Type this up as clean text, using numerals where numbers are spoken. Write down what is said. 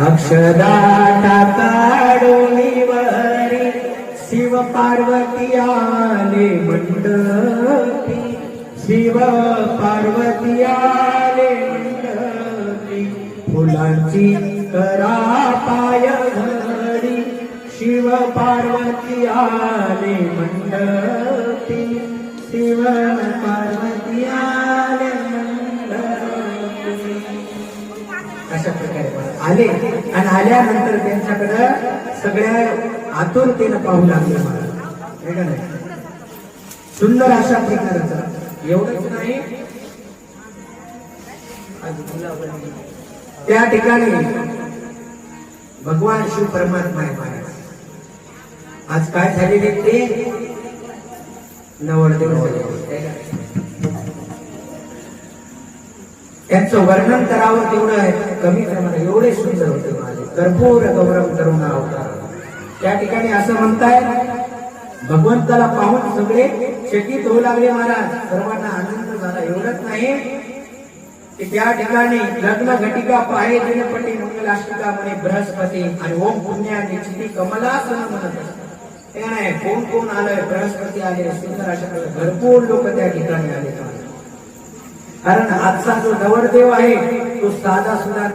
अक्षदाता काढोलीवरी शिव पार्वती आले मंडपी, शिव पार्वती आले मंडपी, फुलांची करा पाय घडी, शिव पार्वती आले मंडपी, शिव पार्वती आले मंडपी. अशा प्रकारे आले आणि आल्यानंतर त्यांच्याकडे सगळ्या आतुरतेनं पाहू लागले मला. सुंदर अशा प्रकारचा एवढंच नाही, त्या ठिकाणी भगवान शिव परमात्मा आहे महाराज. आज काय झालेले ते नवरदेव त्यांचं वर्णन करावं तेवढं आहे कमी प्रमाणात. एवढे सुंदर होते माझे कर्पूर गौरव करून अवतार. त्या ठिकाणी असं म्हणताय भगवंताला पाहून सगळे चकित होऊ लागले महाराज. सर्वांना आनंद झाला. एवढंच नाही की त्या ठिकाणी लग्न घटिका पाहे दिनपटी मंगलाष्टिका म्हणे बृहस्पती आणि ओम पुण्या निश्चिती कमलासन म्हणत ते नाही. कोण कोण आलंय? बृहस्पती आले. सुंदर अशा भरपूर लोक त्या ठिकाणी आले. कारण आजचा जो नवरदेव आहे तो साधा सुद्धा